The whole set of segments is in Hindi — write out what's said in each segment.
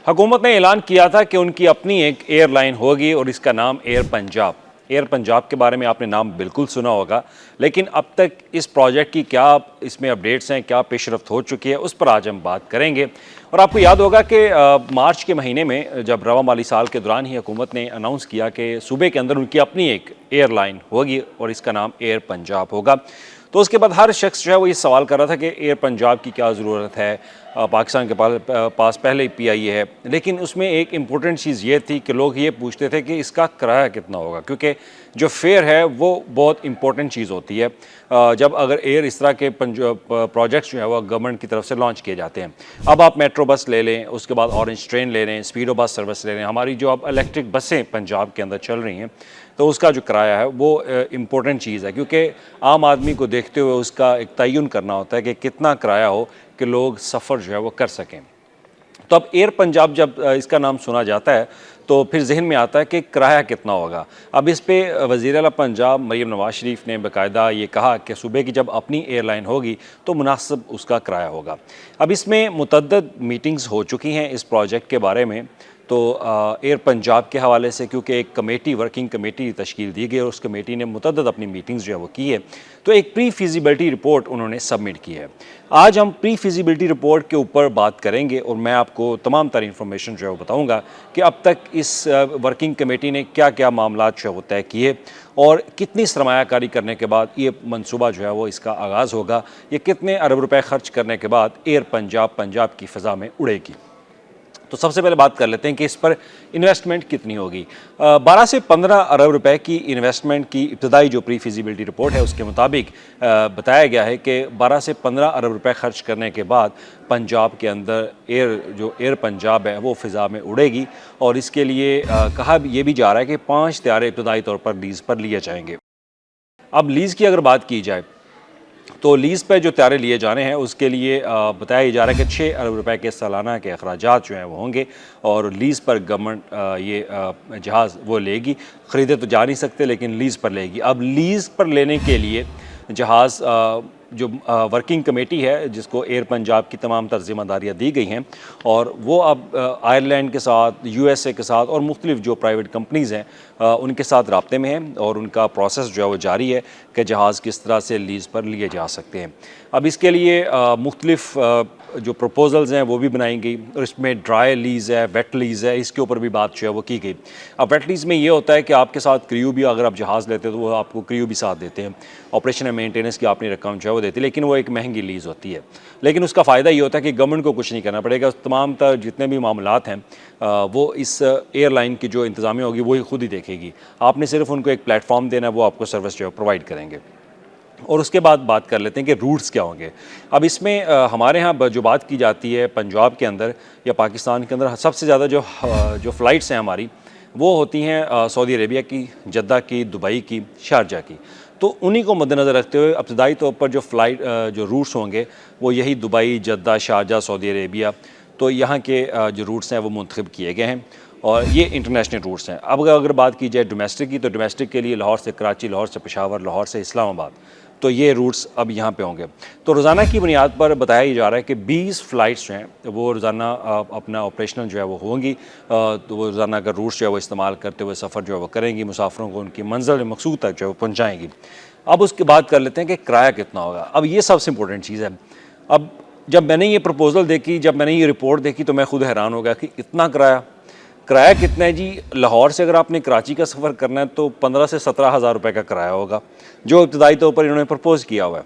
हुकूमत ने ऐलान किया था कि उनकी अपनी एक एयरलाइन होगी और इसका नाम एयर पंजाब। एयर पंजाब के बारे में आपने नाम बिल्कुल सुना होगा, लेकिन अब तक इस प्रोजेक्ट की क्या इसमें अपडेट्स हैं, क्या पेशरफ्त हो चुकी है, उस पर आज हम बात करेंगे। और आपको याद होगा कि मार्च के महीने में जब रवा माली साल के दौरान ही हुकूमत ने अनाउंस किया कि सूबे के अंदर उनकी अपनी एक एयरलाइन होगी और इसका नाम एयर पंजाब होगा। तो उसके बाद हर शख्स जो है वो ये सवाल कर रहा था कि एयर पंजाब की क्या ज़रूरत है, पाकिस्तान के पास पहले ही PIA है। लेकिन उसमें एक इम्पोर्टेंट चीज़ ये थी कि लोग ये पूछते थे कि इसका किराया कितना होगा, क्योंकि जो फेयर है वो बहुत इंपॉर्टेंट चीज़ होती है जब अगर एयर इस तरह के प्रोजेक्ट्स जो है वो गवर्नमेंट की तरफ से लॉन्च किए जाते हैं। अब आप मेट्रो बस ले लें, उसके बाद ऑरेंज ट्रेन ले लें, स्पीडो बस सर्विस ले लें, हमारी जो अब इलेक्ट्रिक बसें पंजाब के अंदर चल रही हैं, तो उसका जो किराया है वो इम्पोर्टेंट चीज़ है, क्योंकि आम आदमी को देखते हुए उसका एक तयन करना होता है कि कितना किराया हो कि लोग सफ़र जो है वो कर सकें। तो अब एयर पंजाब जब इसका नाम सुना जाता है तो फिर जहन में आता है कि किराया कितना होगा। अब इस पे वज़ीर आला पंजाब मरीम नवाज शरीफ ने बाकायदा ये कहा कि सूबे की जब अपनी एयरलाइन होगी तो मुनासिब उसका किराया होगा। अब इसमें मुतअद्दिद मीटिंग्स हो चुकी हैं इस प्रोजेक्ट के बारे में। तो एयर पंजाब के हवाले से क्योंकि एक कमेटी, वर्किंग कमेटी तश्कील दी गई और उस कमेटी ने मुतअद्दिद अपनी मीटिंग्स जो है वो की है, तो एक प्री फिजिबिलिटी रिपोर्ट उन्होंने सबमिट की है। आज हम प्री फिजिबिलिटी रिपोर्ट के ऊपर बात करेंगे और मैं आपको तमाम तर इंफॉर्मेशन जो है वो बताऊँगा कि अब तक इस वर्किंग कमेटी ने क्या क्या मामलात जो है वो तय किए और कितनी सरमायाकारी करने के बाद ये मनसूबा जो है वो इसका आगाज़ होगा, ये कितने अरब रुपए खर्च करने के बाद एयर पंजाब पंजाब की फ़िज़ा में उड़ेगी। तो सबसे पहले बात कर लेते हैं कि इस पर इन्वेस्टमेंट कितनी होगी। 12 से 15 अरब रुपए की इन्वेस्टमेंट की इब्तदाई जो प्री फिजिबिलिटी रिपोर्ट है उसके मुताबिक बताया गया है कि 12 से 15 अरब रुपए खर्च करने के बाद पंजाब के अंदर एयर पंजाब है वो फ़िज़ा में उड़ेगी। और इसके लिए कहा ये भी जा रहा है कि 5 त्यारे इब्तदाई तौर पर लीज़ पर लिए जाएंगे। अब लीज़ की अगर बात की जाए तो लीज़ पे जो त्यारे लिए जाने हैं उसके लिए बताया जा रहा है कि 6 अरब रुपए के सालाना के अखराजात जो हैं वो होंगे और लीज़ पर गवर्नमेंट ये जहाज़ वो लेगी। ख़रीदे तो जा नहीं सकते लेकिन लीज़ पर लेगी। अब लीज़ पर लेने के लिए जहाज़ जो वर्किंग कमेटी है जिसको एयर पंजाब की तमाम तर ज़िम्मेदारियाँ दी गई हैं और वो अब आयरलैंड के साथ, USA के साथ और मुख्तलिफ जो प्राइवेट कंपनीज़ हैं उनके साथ राब्ते में हैं और उनका प्रोसेस जो है वो जारी है कि जहाज़ किस तरह से लीज़ पर लिए जा सकते हैं। अब इसके लिए मुख्तलिफ जो प्रपोजल्स हैं वो भी बनाई गई और इसमें ड्राई लीज़ है, वेट लीज़ है, इसके ऊपर भी बात जो है वो की गई। अब वेट लीज़ में ये होता है कि आपके साथ क्रू भी, अगर आप जहाज़ लेते हो तो वो आपको क्रू भी साथ देते हैं, ऑपरेशन एंड मेंटेनेंस की अपनी रकम जो है वो देती है, लेकिन वो एक महंगी लीज़ होती है। लेकिन उसका फ़ायदा ये होता है कि गवर्नमेंट को कुछ नहीं करना पड़ेगा, तमाम तर जितने भी मामलात हैं वो इस एयरलाइन की जो इंतज़ामिया होगी वही खुद ही देखेगी। आपने सिर्फ उनको एक प्लेटफॉर्म देना है, वो आपको सर्विस जो है प्रोवाइड करेंगे। और उसके बाद बात कर लेते हैं कि रूट्स क्या होंगे। अब इसमें हमारे यहाँ जो बात की जाती है पंजाब के अंदर या पाकिस्तान के अंदर सबसे ज़्यादा जो फ़्लाइट्स हैं हमारी वो होती हैं सऊदी अरेबिया की, जद्दा की, दुबई की, शारजा की। तो उन्हीं को मद्देनज़र रखते हुए इब्तदाई तौर पर जो रूट्स होंगे वो यही Dubai, Jeddah, Sharjah, Saudi Arabia, तो यहाँ के जो रूट्स हैं वो मुंतखब किए गए हैं और ये इंटरनेशनल रूट्स हैं। अब अगर बात की जाए डोमेस्टिक की, तो डोमेस्टिक के लिए लाहौर से कराची, लाहौर से पेशावर, लाहौर से इस्लामाबाद, तो ये रूट्स अब यहाँ पे होंगे। तो रोज़ाना की बुनियाद पर बताया जा रहा है कि 20 फ़्लाइट्स जो हैं वो रोज़ाना अपना ऑपरेशनल जो है वो होंगी। तो वो रोज़ाना अगर रूट्स जो है वो इस्तेमाल करते हुए सफ़र जो है वो करेंगी, मुसाफिरों को उनकी मंज़िल मकसूद तक जो है वो पहुँचाएँगी। अब उसके बाद कर लेते हैं कि किराया कितना होगा। अब ये सबसे इम्पोर्टेंट चीज़ है। अब जब मैंने ये प्रपोज़ल देखी, जब मैंने ये रिपोर्ट देखी तो मैं खुद हैरान हो गया कि इतना किराया कितना है जी। लाहौर से अगर आपने कराची का सफ़र करना है तो 15 से 17 हज़ार रुपये का किराया होगा, जो इब्तदाई तौर पर इन्होंने प्रपोज़ किया हुआ है।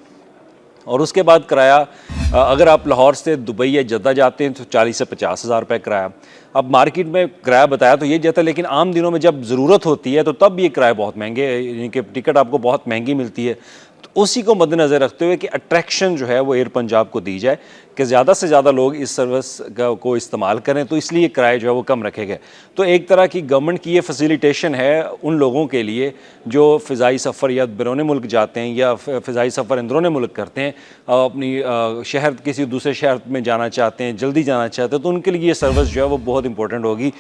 और उसके बाद किराया अगर आप लाहौर से दुबई या जद्दा जाते हैं तो 40 से 50 हज़ार रुपये किराया। अब मार्केट में किराया बताया तो ये जाता है, लेकिन आम दिनों में जब ज़रूरत होती है तो तब ये किराए बहुत महंगे, यानी कि टिकट आपको बहुत महंगी मिलती है। तो उसी को मद्देनज़र रखते हुए कि अट्रैक्शन जो है वो एयर पंजाब को दी जाए कि ज़्यादा से ज़्यादा लोग इस सर्विस को इस्तेमाल करें, तो इसलिए किराए जो है वो कम रखे गए। तो एक तरह की गवर्नमेंट की ये फैसिलिटेशन है उन लोगों के लिए जो फ़िज़ाई सफ़र या बैरून मुल्क जाते हैं या फ़िज़ाई सफ़र अंदरून मुल्क करते हैं, अपनी शहर किसी दूसरे शहर में जाना चाहते हैं, जल्दी जाना चाहते हैं, तो उनके लिए ये सर्विस जो है वो बहुत इंपॉर्टेंट होगी।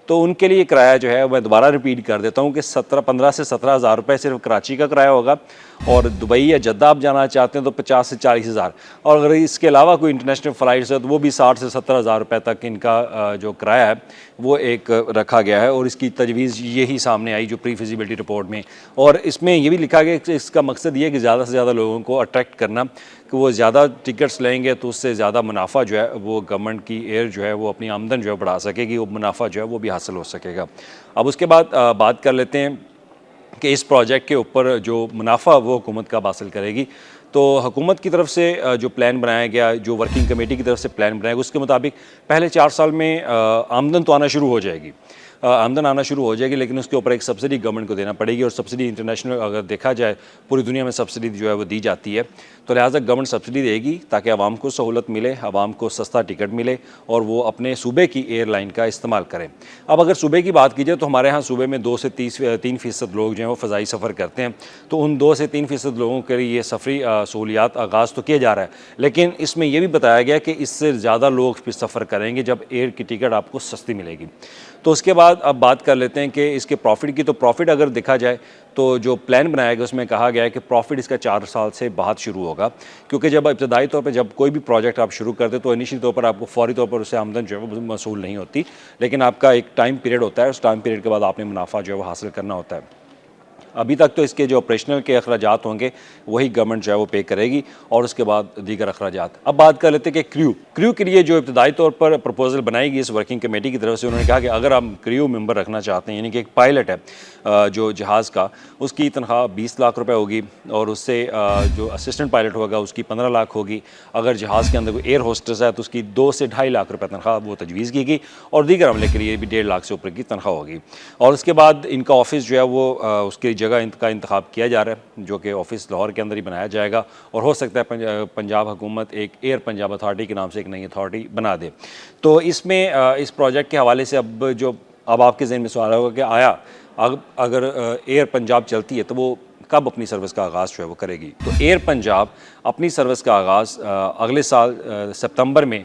तो उनके लिए किराया जो है मैं दोबारा रिपीट कर देता हूँ कि 15 से 17 हज़ार रुपये सिर्फ कराची का किराया होगा, और दुबई या जद्दा आप जाना चाहते हैं तो 50 से 40 हज़ार, और अगर इसके अलावा कोई इंटरनेशनल फ़्लाइट्स है तो वो भी 60 से 70 हज़ार रुपये तक इनका जो किराया है वो एक रखा गया है। और इसकी तजवीज़ यही सामने आई जो प्री फिजिबिलिटी रिपोर्ट में, और इसमें ये भी लिखा गया कि इसका मकसद ये है कि ज़्यादा से ज़्यादा लोगों को अट्रैक्ट करना, कि वो ज़्यादा टिकट्स लेंगे तो उससे ज़्यादा मुनाफा जो है वो गवर्नमेंट की एयर जो है वो अपनी आमदन जो है बढ़ा सकेगी, वो मुनाफा जो है वो भी हासिल हो सकेगा। अब उसके बाद बात कर लेते हैं कि इस प्रोजेक्ट के ऊपर जो मुनाफा वो हुकूमत कब हासिल करेगी। तो हुकूमत की तरफ से जो प्लान बनाया गया, जो वर्किंग कमेटी की तरफ से प्लान बनाया गया, उसके मुताबिक पहले 4 साल में आमदन तो आना शुरू हो जाएगी, आमदन आना शुरू हो जाएगी, लेकिन उसके ऊपर एक सब्सिडी गवर्नमेंट को देना पड़ेगी। और सब्सिडी इंटरनेशनल अगर देखा जाए पूरी दुनिया में सब्सिडी जो है वो दी जाती है, तो लिहाजा गवर्नमेंट सब्सिडी देगी ताकि आवाम को सहूलत मिले, आवाम को सस्ता टिकट मिले और वो अपने सूबे की एयरलाइन का इस्तेमाल करें। अब अगर सूबे की बात की जाए तो हमारे यहाँ सूबे में 2 से 3% लोग जो हैं वो फ़ज़ाई सफ़र करते हैं, तो उन 2 से 3% लोगों के लिए सफरी सहूलियात आगाज़ तो किया जा रहा है, लेकिन इसमें यह भी बताया गया कि इससे ज़्यादा लोग फिर सफ़र करेंगे जब एयर की टिकट आपको सस्ती मिलेगी। तो उसके बाद अब बात कर लेते हैं कि इसके प्रॉफिट की। तो प्रॉफिट अगर देखा जाए तो जो प्लान बनाया गया उसमें कहा गया है कि प्रॉफिट इसका 4 साल से बाद शुरू होगा, क्योंकि जब इब्तदाई तौर पे जब कोई भी प्रोजेक्ट आप शुरू करते तो इनिशियल तौर पर आपको फौरी तौर पर उससे आमदन जो है वो मसूल नहीं होती, लेकिन आपका एक टाइम पीरियड होता है, उस टाइम पीरियड के बाद आपने मुनाफा जो है वो हासिल करना होता है। अभी तक तो इसके जो ऑपरेशनल के अखराजात होंगे वही गवर्नमेंट जो है वो पे करेगी, और उसके बाद दीगर अखराजात। अब बात कर लेते हैं कि क्रू के लिए जो इब्तदाई तौर पर प्रपोजल बनाएगी इस वर्किंग कमेटी की तरफ से, उन्होंने कहा कि अगर हम क्रू मेंबर रखना चाहते हैं, यानी कि एक पायलट है जो जहाज़ का, उसकी तनख्वाह 20 लाख रुपए होगी, और उससे जो असिस्टेंट पायलट होगा उसकी 15 लाख होगी। अगर जहाज़ के अंदर कोई एयर होस्टेस है तो उसकी 2 से 2.5 लाख रुपए तनख्वाह वो तजवीज़ की गई, और दीगर अमले के लिए भी 1.5 लाख से ऊपर की तनख्वाह होगी। और उसके बाद इनका ऑफिस जो है वो उसकी जगह का इंतखाब किया जा रहा है, जो कि ऑफिस लाहौर के अंदर ही बनाया जाएगा, और हो सकता है पंजाब हुकूमत एक एयर पंजाब अथॉरिटी के नाम से एक नई अथॉरिटी बना दे। तो इसमें इस प्रोजेक्ट के हवाले से अब आपके ज़हन में सवाल होगा कि आया अगर एयर पंजाब चलती है तो वो कब अपनी सर्विस का आगाज़ जो है वो करेगी। तो एयर पंजाब अपनी सर्विस का आगाज़ अगले साल सितंबर में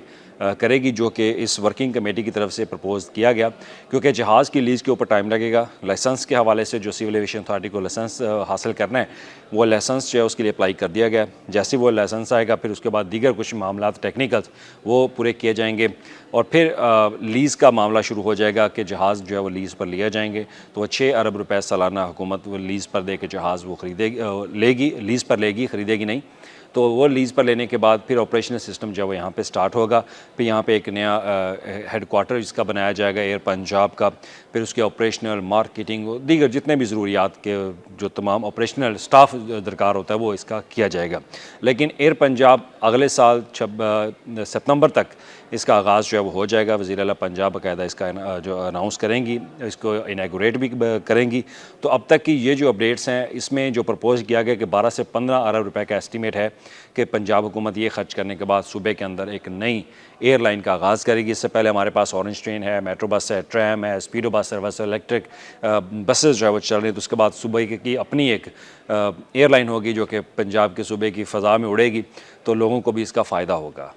करेगी, जो कि इस वर्किंग कमेटी की तरफ से प्रपोज किया गया, क्योंकि जहाज़ की लीज़ के ऊपर टाइम लगेगा। लाइसेंस के हवाले से जो सिविल एविएशन अथॉरिटी को लाइसेंस हासिल करना है, वो लाइसेंस जो है उसके लिए अप्लाई कर दिया गया। जैसे वो लाइसेंस आएगा फिर उसके बाद दीगर कुछ मामला टेक्निकल्स वो पूरे किए जाएंगे, और फिर लीज़ का मामला शुरू हो जाएगा कि जहाज़ जो है वो लीज़ पर लिया जाएंगे। तो वह 6 अरब रुपए सालाना हुकूमत वो लीज़ पर दे के जहाज़ वो लेगी, लीज़ पर लेगी, ख़रीदेगी नहीं। तो वो लीज़ पर लेने के बाद फिर ऑपरेशनल सिस्टम जो है यहाँ पे स्टार्ट होगा। फिर यहाँ पे एक नया हेडक्वार्टर इसका बनाया जाएगा एयर पंजाब का, फिर उसके ऑपरेशनल, मार्केटिंग, दीगर जितने भी ज़रूरियात के जो तमाम ऑपरेशनल स्टाफ दरकार होता है वो इसका किया जाएगा। लेकिन एयर पंजाब अगले साल सितंबर तक इसका आगाज़ जो है वो हो जाएगा। वज़ीर आला पंजाब बाकायदा इसका जो अनाउंस करेंगी, इसको इनागुरेट भी करेंगी। तो अब तक की ये जो अपडेट्स हैं, इसमें जो प्रपोज किया गया कि 12 से 15 अरब रुपए का एस्टीमेट है कि पंजाब हुकूमत ये खर्च करने के बाद सूबे के अंदर एक नई एयरलाइन का आगाज़ करेगी। इससे पहले हमारे पास ऑरेंज ट्रेन है, मेट्रो बस है, ट्रैम है, स्पीडो बस सर्विस, इलेक्ट्रिक बसेस जो है वो चल रही है। तो उसके बाद सूबे की अपनी एक एयरलाइन होगी जो कि पंजाब के सूबे की फ़ज़ा में उड़ेगी, तो लोगों को भी इसका फ़ायदा होगा।